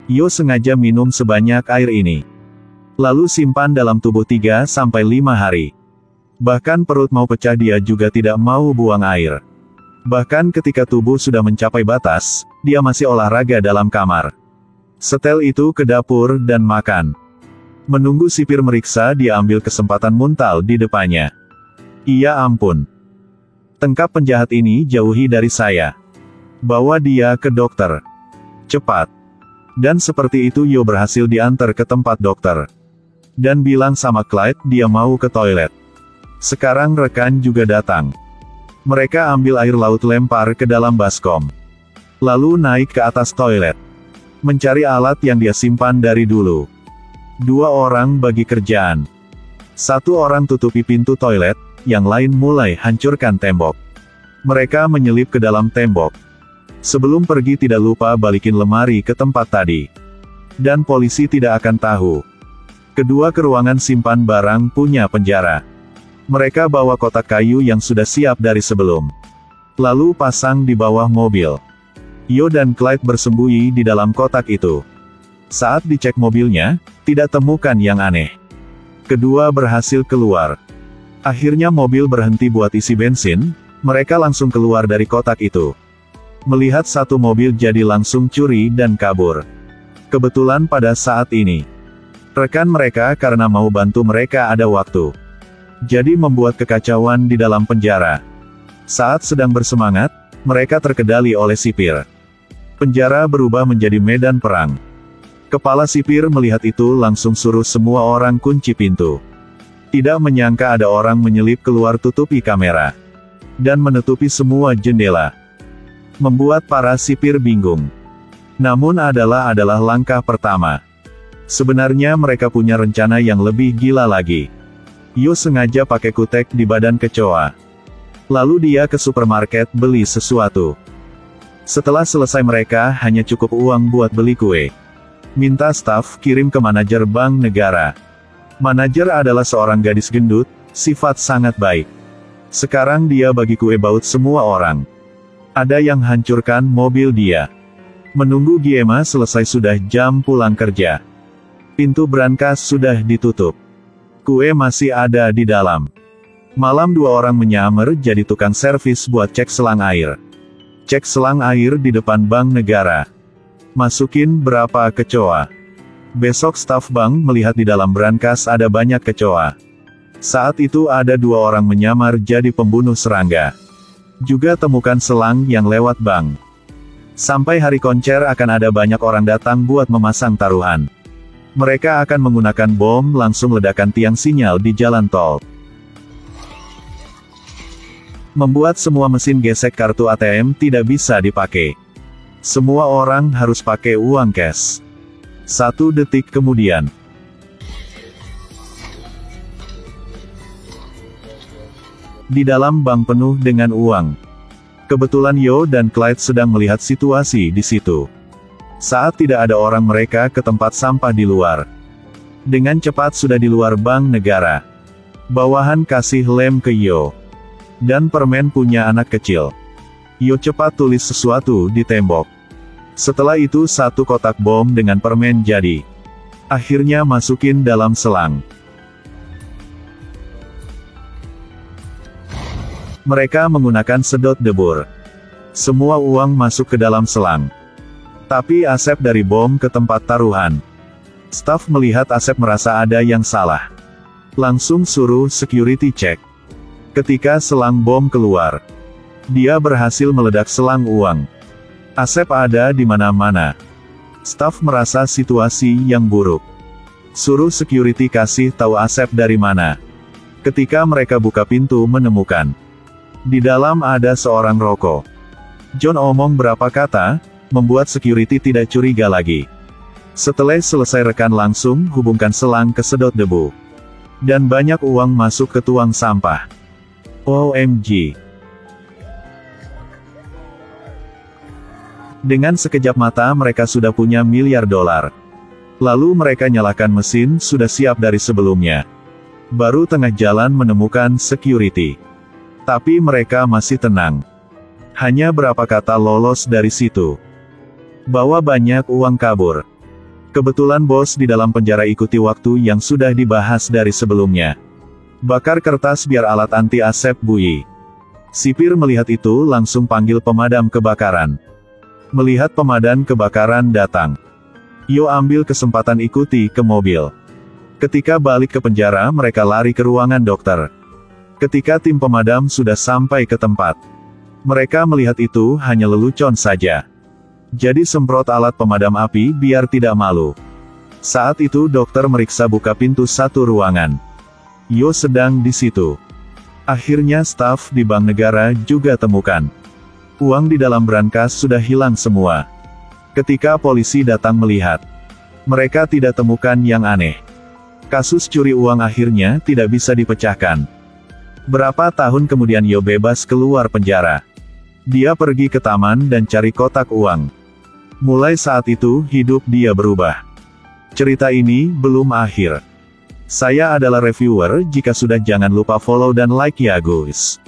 Yo sengaja minum sebanyak air ini. Lalu simpan dalam tubuh 3-5 hari. Bahkan perut mau pecah dia juga tidak mau buang air. Bahkan ketika tubuh sudah mencapai batas, dia masih olahraga dalam kamar. Setel itu ke dapur dan makan. Menunggu sipir meriksa dia ambil kesempatan muntal di depannya. Iya ampun. Tengkap penjahat ini jauhi dari saya. Bawa dia ke dokter. Cepat. Dan seperti itu Yo berhasil diantar ke tempat dokter. Dan bilang sama Clyde dia mau ke toilet. Sekarang rekan juga datang. Mereka ambil air laut lempar ke dalam baskom. Lalu naik ke atas toilet. Mencari alat yang dia simpan dari dulu. 2 orang bagi kerjaan. 1 orang tutupi pintu toilet, yang lain mulai hancurkan tembok. Mereka menyelip ke dalam tembok. Sebelum pergi tidak lupa balikin lemari ke tempat tadi. Dan polisi tidak akan tahu. Kedua ke ruangan simpan barang punya penjara. Mereka bawa kotak kayu yang sudah siap dari sebelum. Lalu pasang di bawah mobil. Yo dan Clyde bersembunyi di dalam kotak itu. Saat dicek mobilnya, tidak temukan yang aneh. Kedua berhasil keluar. Akhirnya mobil berhenti buat isi bensin, mereka langsung keluar dari kotak itu. Melihat satu mobil jadi langsung curi dan kabur. Kebetulan pada saat ini, rekan mereka karena mau bantu mereka ada waktu. Jadi membuat kekacauan di dalam penjara. Saat sedang bersemangat, mereka terkendali oleh sipir. Penjara berubah menjadi medan perang. Kepala sipir melihat itu langsung suruh semua orang kunci pintu. Tidak menyangka ada orang menyelip keluar tutupi kamera. Dan menutupi semua jendela. Membuat para sipir bingung. Namun adalah langkah pertama. Sebenarnya mereka punya rencana yang lebih gila lagi. Yo sengaja pakai kutek di badan kecoa. Lalu dia ke supermarket beli sesuatu. Setelah selesai mereka hanya cukup uang buat beli kue. Minta staf kirim ke manajer bank negara. Manajer adalah seorang gadis gendut, sifat sangat baik. Sekarang dia bagi kue baut semua orang. Ada yang hancurkan mobil dia. Menunggu Giema selesai sudah jam pulang kerja. Pintu brankas sudah ditutup. Kue masih ada di dalam. Malam 2 orang menyamar jadi tukang servis buat cek selang air. Cek selang air di depan bank negara. Masukin berapa kecoa. Besok staf bank melihat di dalam brankas ada banyak kecoa. Saat itu ada 2 orang menyamar jadi pembunuh serangga. Juga temukan selang yang lewat bank. Sampai hari konser akan ada banyak orang datang buat memasang taruhan. Mereka akan menggunakan bom langsung ledakan tiang sinyal di jalan tol. Membuat semua mesin gesek kartu ATM tidak bisa dipakai. Semua orang harus pakai uang cash. 1 detik kemudian. Di dalam bank penuh dengan uang. Kebetulan Yo dan Clyde sedang melihat situasi di situ. Saat tidak ada orang mereka ke tempat sampah di luar. Dengan cepat sudah di luar bank negara. Bawahan kasih lem ke Yo. Dan permen punya anak kecil. Yo cepat tulis sesuatu di tembok. Setelah itu 1 kotak bom dengan permen jadi. Akhirnya masukin dalam selang. Mereka menggunakan sedot debur. Semua uang masuk ke dalam selang. Tapi Asep dari bom ke tempat taruhan. Staf melihat Asep merasa ada yang salah. Langsung suruh security check. Ketika selang bom keluar, dia berhasil meledak selang uang. Asep ada di mana-mana. Staf merasa situasi yang buruk. Suruh security kasih tahu Asep dari mana. Ketika mereka buka pintu menemukan. Di dalam ada seorang rokok. John omong berapa kata, membuat security tidak curiga lagi. Setelah selesai rekan langsung hubungkan selang ke sedot debu. Dan banyak uang masuk ke tuang sampah. OMG. Dengan sekejap mata mereka sudah punya miliar dolar. Lalu mereka nyalakan mesin sudah siap dari sebelumnya. Baru tengah jalan menemukan security. Tapi mereka masih tenang. Hanya berapa kata lolos dari situ. Bawa banyak uang kabur. Kebetulan bos di dalam penjara ikuti waktu yang sudah dibahas dari sebelumnya. Bakar kertas biar alat anti asep bunyi. Sipir melihat itu langsung panggil pemadam kebakaran. Melihat pemadam kebakaran datang, Yo ambil kesempatan ikuti ke mobil. Ketika balik ke penjara mereka lari ke ruangan dokter. Ketika tim pemadam sudah sampai ke tempat, mereka melihat itu hanya lelucon saja. Jadi semprot alat pemadam api biar tidak malu. Saat itu dokter meriksa buka pintu satu ruangan. Yo sedang di situ. Akhirnya staf di Bank Negara juga temukan. Uang di dalam brankas sudah hilang semua. Ketika polisi datang melihat, mereka tidak temukan yang aneh. Kasus curi uang akhirnya tidak bisa dipecahkan. Berapa tahun kemudian Yo bebas keluar penjara. Dia pergi ke taman dan cari kotak uang. Mulai saat itu hidup dia berubah. Cerita ini belum akhir. Saya adalah reviewer, jika sudah jangan lupa follow dan like ya guys.